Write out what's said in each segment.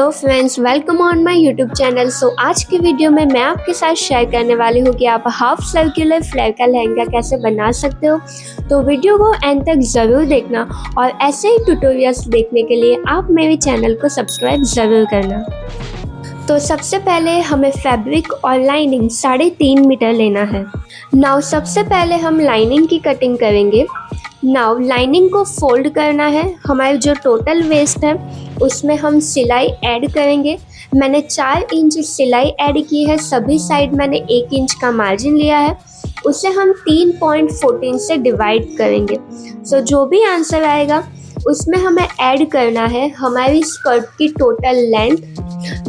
Hello friends, welcome on my YouTube channel. आज की video में मैं आपके साथ शेयर करने वाली हूँ कि आप हाफ सर्कुलर फ्लेयर का लहंगा कैसे बना सकते हो। तो वीडियो को एंड तक ज़रूर देखना और ऐसे ही ट्यूटोरियल्स देखने के लिए आप मेरे चैनल को सब्सक्राइब ज़रूर करना। तो सबसे पहले हमें फैब्रिक और लाइनिंग 3.5 मीटर लेना है। नाउ सबसे पहले हम लाइनिंग की कटिंग करेंगे। नाउ लाइनिंग को फोल्ड करना है। हमारी जो टोटल वेस्ट है उसमें हम सिलाई ऐड करेंगे। मैंने 4 इंच सिलाई ऐड की है। सभी साइड मैंने 1 इंच का मार्जिन लिया है। उसे हम 3.14 से डिवाइड करेंगे। जो भी आंसर आएगा उसमें हमें ऐड करना है हमारी स्कर्ट की टोटल लेंथ।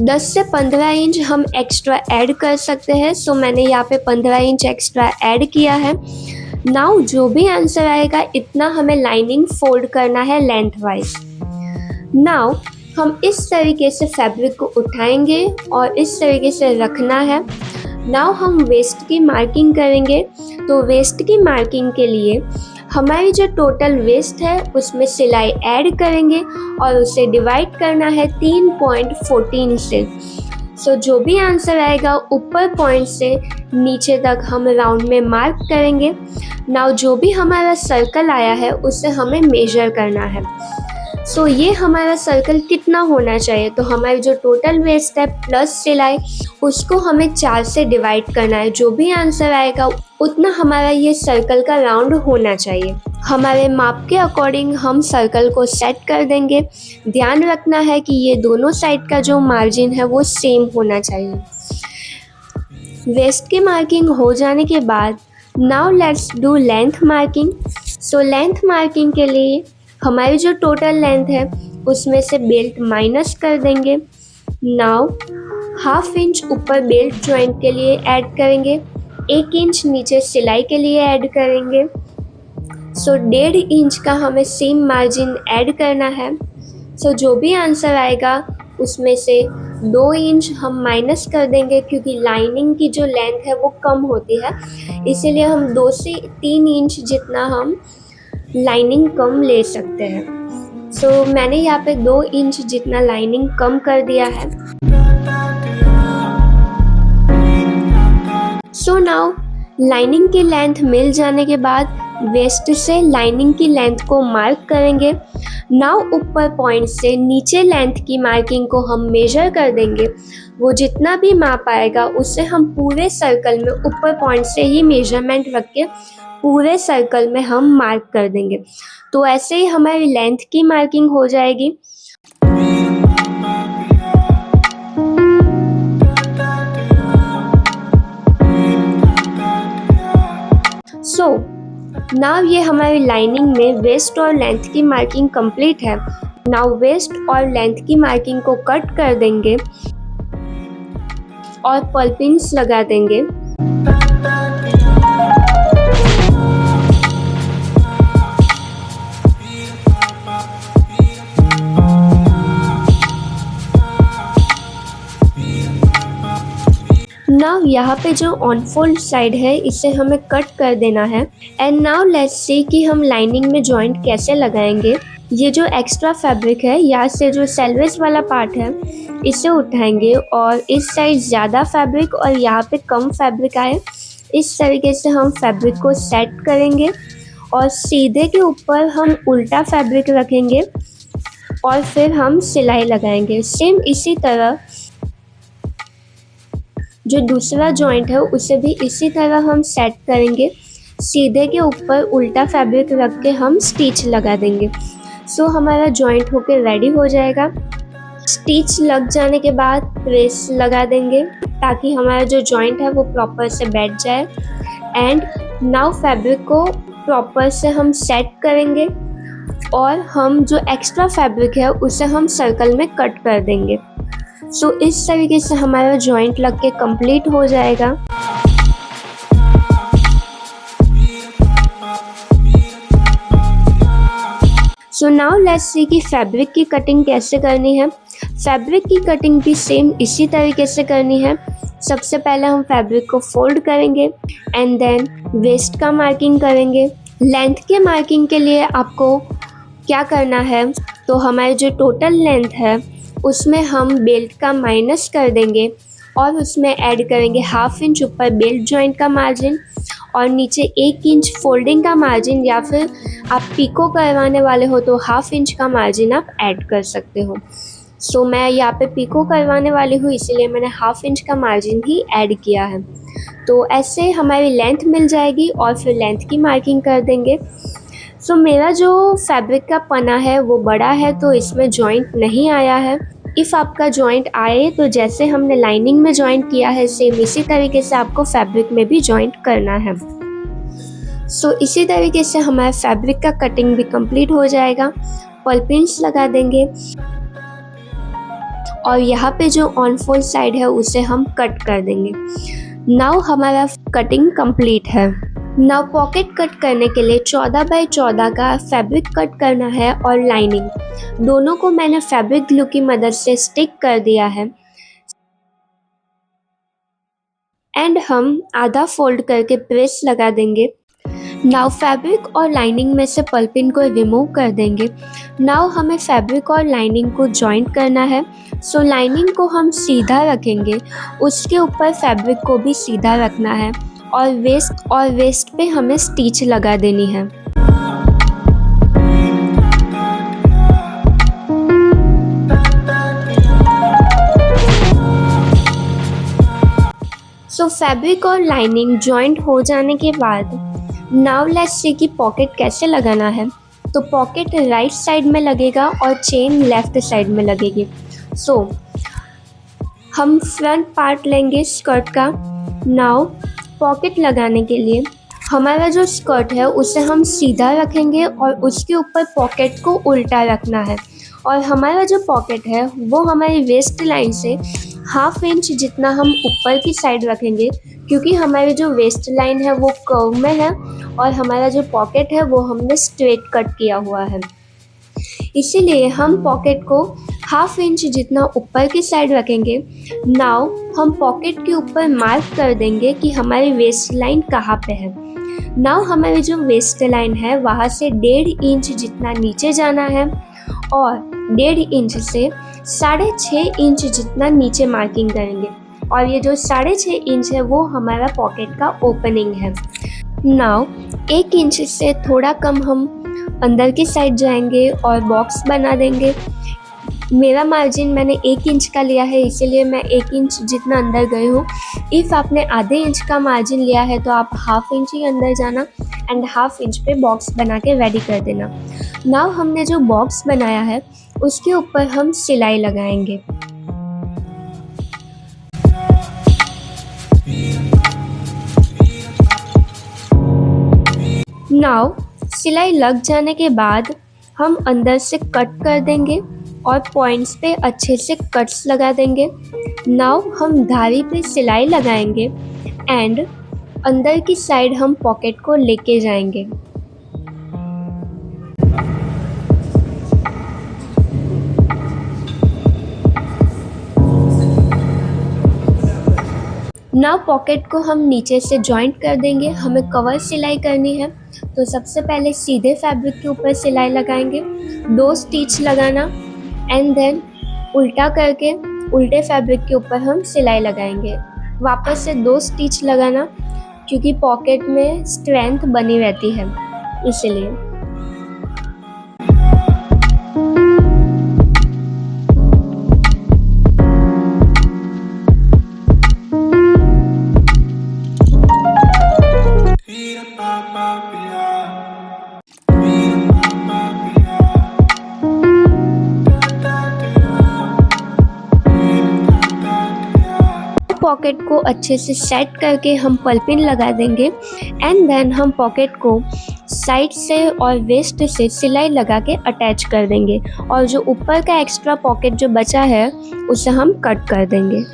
10 से 15 इंच हम एक्स्ट्रा ऐड कर सकते हैं। मैंने यहाँ पे 15 इंच एक्स्ट्रा ऐड किया है। नाउ जो भी आंसर आएगा इतना हमें लाइनिंग फोल्ड करना है लेंथ वाइज। नाउ हम इस तरीके से फैब्रिक को उठाएंगे और इस तरीके से रखना है। नाउ हम वेस्ट की मार्किंग करेंगे। तो वेस्ट की मार्किंग के लिए हमारी जो टोटल वेस्ट है उसमें सिलाई ऐड करेंगे और उसे डिवाइड करना है 3.14 से। जो भी आंसर आएगा ऊपर पॉइंट से नीचे तक हम राउंड में मार्क करेंगे। नाउ जो भी हमारा सर्कल आया है उसे हमें मेजर करना है। ये हमारा सर्कल कितना होना चाहिए, तो हमारी जो टोटल वेस्ट है प्लस सिलाई उसको हमें 4 से डिवाइड करना है। जो भी आंसर आएगा उतना हमारा ये सर्कल का राउंड होना चाहिए। हमारे माप के अकॉर्डिंग हम सर्कल को सेट कर देंगे। ध्यान रखना है कि ये दोनों साइड का जो मार्जिन है वो सेम होना चाहिए। वेस्ट की मार्किंग हो जाने के बाद now let's do length marking. Length marking के लिए हमारी जो टोटल लेंथ है उसमें से बेल्ट माइनस कर देंगे। नाउ ½ इंच ऊपर बेल्ट जॉइंट के लिए ऐड करेंगे। 1 इंच नीचे सिलाई के लिए ऐड करेंगे। 1.5 इंच का हमें सीम मार्जिन ऐड करना है। जो भी आंसर आएगा उसमें से 2 इंच हम माइनस कर देंगे, क्योंकि लाइनिंग की जो लेंथ है वो कम होती है, इसीलिए हम 2 से 3 इंच जितना हम लाइनिंग कम ले सकते हैं। मैंने यहाँ पे 2 इंच जितना लाइनिंग कम कर दिया है। नाउ लाइनिंग की लेंथ मिल जाने के बाद वेस्ट से लाइनिंग की लेंथ को मार्क करेंगे। नाउ ऊपर पॉइंट से नीचे लेंथ की मार्किंग को हम मेजर कर देंगे। वो जितना भी माप आएगा उससे हम पूरे सर्कल में ऊपर पॉइंट से ही मेजरमेंट रख के पूरे सर्कल में हम मार्क कर देंगे। तो ऐसे ही हमारी लेंथ की मार्किंग हो जाएगी। नाउ ये हमारी लाइनिंग में वेस्ट और लेंथ की मार्किंग कंप्लीट है। नाउ वेस्ट और लेंथ की मार्किंग को कट कर देंगे और पल्पिंग्स लगा देंगे। नाउ यहाँ पे जो ऑन फोल्ड साइड है इसे हमें कट कर देना है। एंड नाउ लेट्स सी कि हम लाइनिंग में जॉइंट कैसे लगाएंगे। ये जो एक्स्ट्रा फैब्रिक है यहाँ से जो सेल्वेज वाला पार्ट है इसे उठाएंगे और इस साइड ज़्यादा फैब्रिक और यहाँ पे कम फैब्रिक आए, इस तरीके से हम फैब्रिक को सेट करेंगे और सीधे के ऊपर हम उल्टा फैब्रिक रखेंगे और फिर हम सिलाई लगाएंगे। सेम इसी तरह जो दूसरा जॉइंट है उसे भी इसी तरह हम सेट करेंगे। सीधे के ऊपर उल्टा फैब्रिक रख के हम स्टिच लगा देंगे। हमारा जॉइंट होके रेडी हो जाएगा। स्टिच लग जाने के बाद प्रेस लगा देंगे ताकि हमारा जो जॉइंट है वो प्रॉपर से बैठ जाए। एंड नाउ फैब्रिक को प्रॉपर से हम सेट करेंगे और हम जो एक्स्ट्रा फैब्रिक है उसे हम सर्कल में कट कर देंगे। इस तरीके से हमारा जॉइंट लग के कंप्लीट हो जाएगा। नाउ लेट्स सी कि फैब्रिक की कटिंग कैसे करनी है। फैब्रिक की कटिंग भी सेम इसी तरीके से करनी है। सबसे पहले हम फैब्रिक को फोल्ड करेंगे एंड देन वेस्ट का मार्किंग करेंगे। लेंथ के मार्किंग के लिए आपको क्या करना है, तो हमारी जो टोटल लेंथ है उसमें हम बेल्ट का माइनस कर देंगे और उसमें ऐड करेंगे 1/2 इंच ऊपर बेल्ट जॉइंट का मार्जिन और नीचे 1 इंच फोल्डिंग का मार्जिन, या फिर आप पिको करवाने वाले हो तो 1/2 इंच का मार्जिन आप ऐड कर सकते हो। सो मैं यहाँ पे पिको करवाने वाली हूँ, इसीलिए मैंने 1/2 इंच का मार्जिन ही ऐड किया है। तो ऐसे हमारी लेंथ मिल जाएगी और फिर लेंथ की मार्किंग कर देंगे। सो मेरा जो फैब्रिक का पना है वो बड़ा है, तो इसमें जॉइंट नहीं आया है। इफ़ आपका जॉइंट आए तो जैसे हमने लाइनिंग में जॉइंट किया है सेम इसी तरीके से आपको फैब्रिक में भी जॉइंट करना है। सो इसी तरीके से हमारा फैब्रिक का कटिंग भी कंप्लीट हो जाएगा। पल पिन्स लगा देंगे और यहाँ पे जो ऑन फोल्ड साइड है उसे हम कट कर देंगे। नाउ हमारा कटिंग कंप्लीट है। नाउ पॉकेट कट करने के लिए 14 बाई 14 का फैब्रिक कट करना है और लाइनिंग दोनों को मैंने फैब्रिक ग्लू की मदद से स्टिक कर दिया है एंड हम आधा फोल्ड करके प्रेस लगा देंगे। नाउ फैब्रिक और लाइनिंग में से पल्पिन को रिमूव कर देंगे। नाउ हमें फैब्रिक और लाइनिंग को जॉइंट करना है। सो लाइनिंग को हम सीधा रखेंगे, उसके ऊपर फैब्रिक को भी सीधा रखना है और वेस्ट पे हमें स्टिच लगा देनी है। सो फैब्रिक और लाइनिंग जॉइंट हो जाने के बाद नाउ लेट्स सी कि पॉकेट कैसे लगाना है। तो पॉकेट राइट साइड में लगेगा और चेन लेफ्ट साइड में लगेगी। सो हम फ्रंट पार्ट लेंगे स्कर्ट का। नाउ पॉकेट लगाने के लिए हमारा जो स्कर्ट है उसे हम सीधा रखेंगे और उसके ऊपर पॉकेट को उल्टा रखना है और हमारा जो पॉकेट है वो हमारी वेस्ट लाइन से 1/2 इंच जितना हम ऊपर की साइड रखेंगे, क्योंकि हमारी जो वेस्ट लाइन है वो कर्व में है और हमारा जो पॉकेट है वो हमने स्ट्रेट कट किया हुआ है। इसीलिए हम पॉकेट को 1/2 इंच जितना ऊपर की साइड रखेंगे। नाउ हम पॉकेट के ऊपर मार्क कर देंगे कि हमारी वेस्ट लाइन कहाँ पे है। नाउ हमारी जो वेस्ट लाइन है वहाँ से 1.5 इंच जितना नीचे जाना है और 1.5 इंच से 6.5 इंच जितना नीचे मार्किंग करेंगे और ये जो 6.5 इंच है वो हमारा पॉकेट का ओपनिंग है। नाउ 1 इंच से थोड़ा कम हम अंदर की साइड जाएंगे और बॉक्स बना देंगे। मेरा मार्जिन मैंने 1 इंच का लिया है, इसीलिए मैं 1 इंच जितना अंदर गई हूँ। इफ़ आपने आधे इंच का मार्जिन लिया है तो आप 1/2 इंच ही अंदर जाना एंड 1/2 इंच पे बॉक्स बना के रेडी कर देना। नाउ हमने जो बॉक्स बनाया है उसके ऊपर हम सिलाई लगाएंगे। नाउ सिलाई लग जाने के बाद हम अंदर से कट कर देंगे और पॉइंट्स पे अच्छे से कट्स लगा देंगे। नाउ हम धारी पे सिलाई लगाएंगे एंड अंदर की साइड हम पॉकेट को लेके जाएंगे। नाउ पॉकेट को हम नीचे से जॉइंट कर देंगे। हमें कवर सिलाई करनी है तो सबसे पहले सीधे फैब्रिक के ऊपर सिलाई लगाएंगे, 2 स्टिच लगाना एंड देन उल्टा करके उल्टे फैब्रिक के ऊपर हम सिलाई लगाएंगे। वापस से 2 स्टिच लगाना, क्योंकि पॉकेट में स्ट्रेंथ बनी रहती है इसलिए। पॉकेट को अच्छे से सेट करके हम पल्पिन लगा देंगे एंड देन हम पॉकेट को साइड से और वेस्ट से सिलाई लगा के अटैच कर देंगे और जो ऊपर का एक्स्ट्रा पॉकेट जो बचा है उसे हम कट कर देंगे।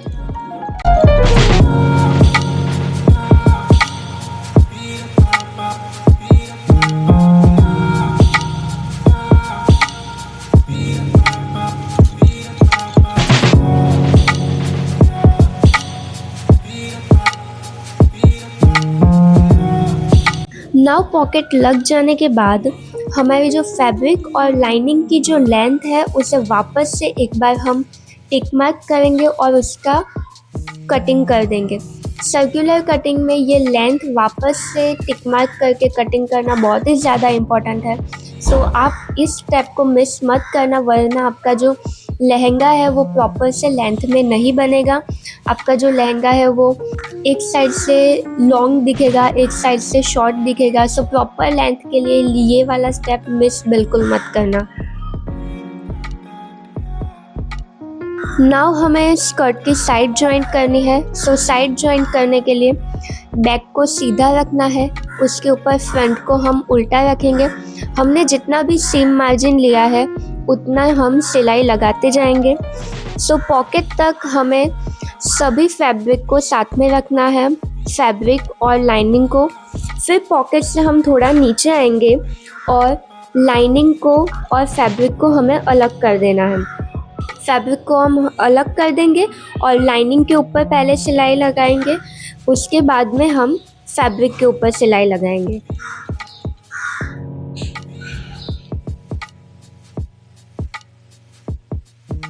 नाउ पॉकेट लग जाने के बाद हमारी जो फैब्रिक और लाइनिंग की जो लेंथ है उसे वापस से एक बार हम टिक मार्क करेंगे और उसका कटिंग कर देंगे। सर्कुलर कटिंग में ये लेंथ वापस से टिक मार्क करके कटिंग करना बहुत ही ज़्यादा इम्पॉर्टेंट है। सो आप इस स्टेप को मिस मत करना, वरना आपका जो लहंगा है वो प्रॉपर से लेंथ में नहीं बनेगा। आपका जो लहंगा है वो एक साइड से लॉन्ग दिखेगा, एक साइड से शॉर्ट दिखेगा। सो प्रॉपर लेंथ के लिए ये वाला स्टेप मिस बिल्कुल मत करना। नाउ हमें स्कर्ट की साइड जॉइंट करनी है। सो साइड जॉइंट करने के लिए बैक को सीधा रखना है, उसके ऊपर फ्रंट को हम उल्टा रखेंगे। हमने जितना भी सीम मार्जिन लिया है उतना हम सिलाई लगाते जाएंगे। सो पॉकेट तक हमें सभी फैब्रिक को साथ में रखना है, फैब्रिक और लाइनिंग को। फिर पॉकेट से हम थोड़ा नीचे आएंगे और लाइनिंग को और फैब्रिक को हमें अलग कर देना है। फैब्रिक को हम अलग कर देंगे और लाइनिंग के ऊपर पहले सिलाई लगाएंगे, उसके बाद में हम फैब्रिक के ऊपर सिलाई लगाएंगे।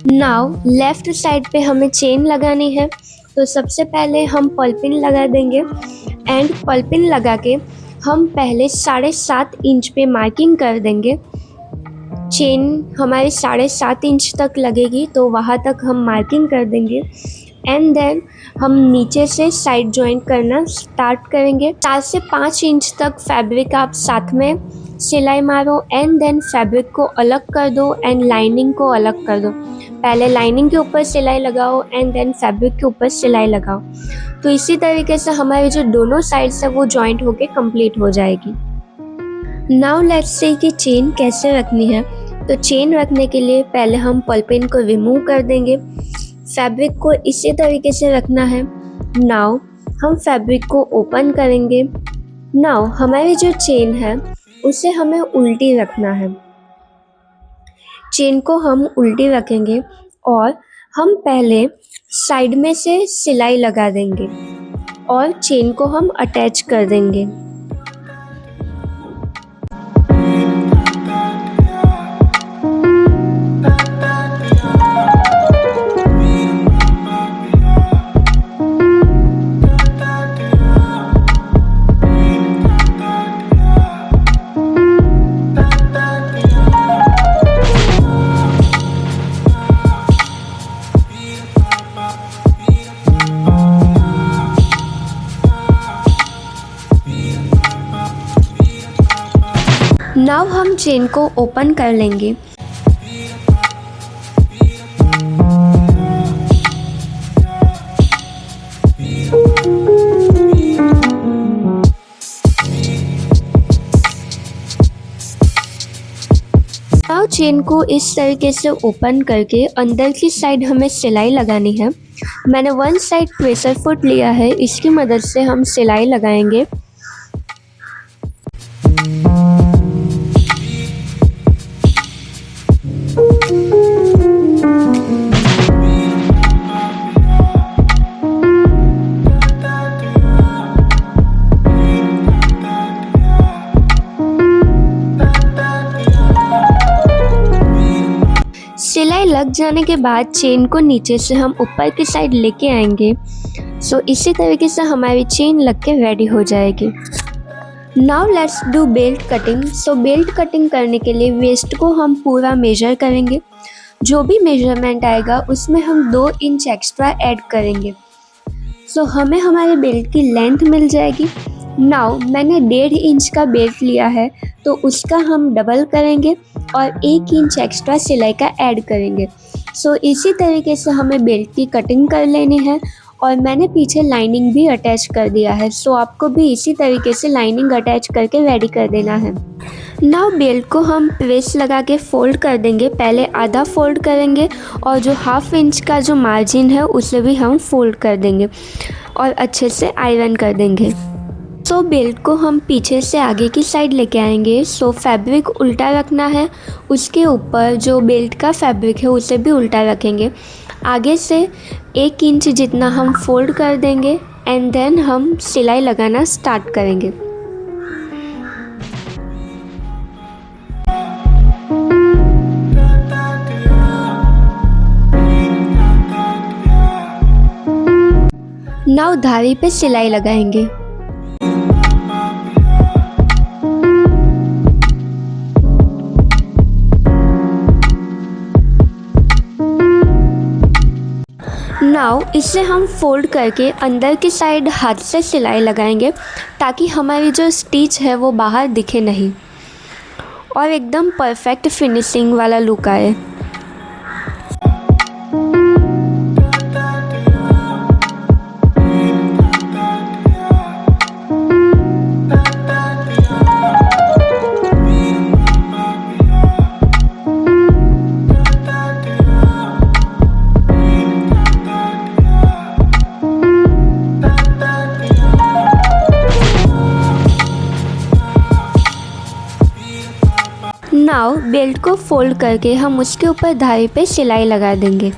नाउ लेफ़्ट साइड पे हमें चेन लगानी है। तो सबसे पहले हम पल्पिन लगा देंगे एंड पल्पिन लगा के हम पहले 7.5 इंच पे मार्किंग कर देंगे। चेन हमारे 7.5 इंच तक लगेगी, तो वहाँ तक हम मार्किंग कर देंगे एंड देन हम नीचे से साइड जॉइंट करना स्टार्ट करेंगे। 4 से 5 इंच तक फैब्रिक आप साथ में सिलाई मारो एंड देन फैब्रिक को अलग कर दो एंड लाइनिंग को अलग कर दो। पहले लाइनिंग के ऊपर सिलाई लगाओ एंड देन फैब्रिक के ऊपर सिलाई लगाओ। तो इसी तरीके से हमारी जो दोनों साइड्स है वो जॉइंट होके कंप्लीट हो जाएगी। नाउ लेट्स से कि चेन कैसे रखनी है। तो चेन रखने के लिए पहले हम पल्पिन को रिमूव कर देंगे। फैब्रिक को इसी तरीके से रखना है। नाउ हम फैब्रिक को ओपन करेंगे। नाउ हमारी जो चेन है उसे हमें उल्टी रखना है। चेन को हम उल्टी रखेंगे और हम पहले साइड में से सिलाई लगा देंगे और चेन को हम अटैच कर देंगे। नाउ हम चेन को ओपन कर लेंगे। नाउ चेन को इस तरीके से ओपन करके अंदर की साइड हमें सिलाई लगानी है। मैंने 1 साइड प्रेशर फुट लिया है, इसकी मदद से हम सिलाई लगाएंगे। सिलाई लग जाने के बाद चेन को नीचे से हम ऊपर की साइड लेके आएंगे। सो इसी तरीके से हमारी चेन लग के रेडी हो जाएगी। Now let's do belt cutting. So belt cutting करने के लिए वेस्ट को हम पूरा मेजर करेंगे। जो भी मेजरमेंट आएगा उसमें हम 2 इंच एक्स्ट्रा ऐड करेंगे। सो हमें हमारे बेल्ट की लेंथ मिल जाएगी। नाउ मैंने 1.5 इंच का बेल्ट लिया है, तो उसका हम डबल करेंगे और 1 इंच एक्स्ट्रा सिलाई का ऐड करेंगे। सो इसी तरीके से हमें बेल्ट की कटिंग कर लेनी है और मैंने पीछे लाइनिंग भी अटैच कर दिया है। सो आपको भी इसी तरीके से लाइनिंग अटैच करके रेडी कर देना है। नाउ बेल्ट को हम प्रेस लगा के फोल्ड कर देंगे। पहले आधा फोल्ड करेंगे और जो 1/2 इंच का जो मार्जिन है उसे भी हम फोल्ड कर देंगे और अच्छे से आयरन कर देंगे। सो बेल्ट को हम पीछे से आगे की साइड लेके आएंगे। सो फैब्रिक उल्टा रखना है, उसके ऊपर जो बेल्ट का फैब्रिक है उसे भी उल्टा रखेंगे। आगे से 1 इंच जितना हम फोल्ड कर देंगे एंड देन हम सिलाई लगाना स्टार्ट करेंगे। नाउ धारी पे सिलाई लगाएंगे। नाउ इसे हम फोल्ड करके अंदर की साइड हाथ से सिलाई लगाएंगे ताकि हमारी जो स्टिच है वो बाहर दिखे नहीं और एकदम परफेक्ट फिनिशिंग वाला लुक आए। नाउ बेल्ट को फोल्ड करके हम उसके ऊपर धारी पे सिलाई लगा देंगे।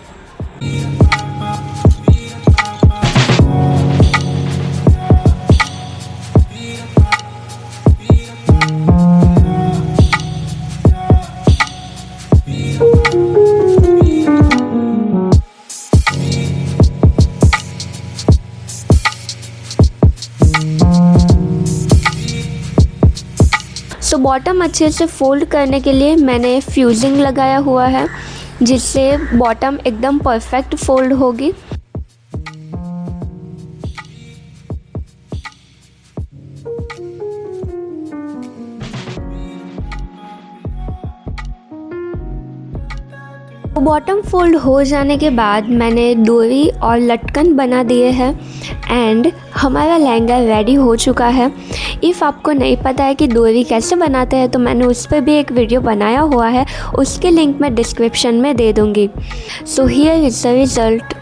सो बॉटम अच्छे से फोल्ड करने के लिए मैंने फ्यूजिंग लगाया हुआ है जिससे बॉटम एकदम परफेक्ट फोल्ड होगी। बॉटम फोल्ड हो जाने के बाद मैंने डोरी और लटकन बना दिए हैं एंड हमारा लहंगा रेडी हो चुका है। इफ़ आपको नहीं पता है कि डोरी कैसे बनाते हैं तो मैंने उस पर भी एक वीडियो बनाया हुआ है, उसके लिंक मैं डिस्क्रिप्शन में दे दूँगी। So here is the result.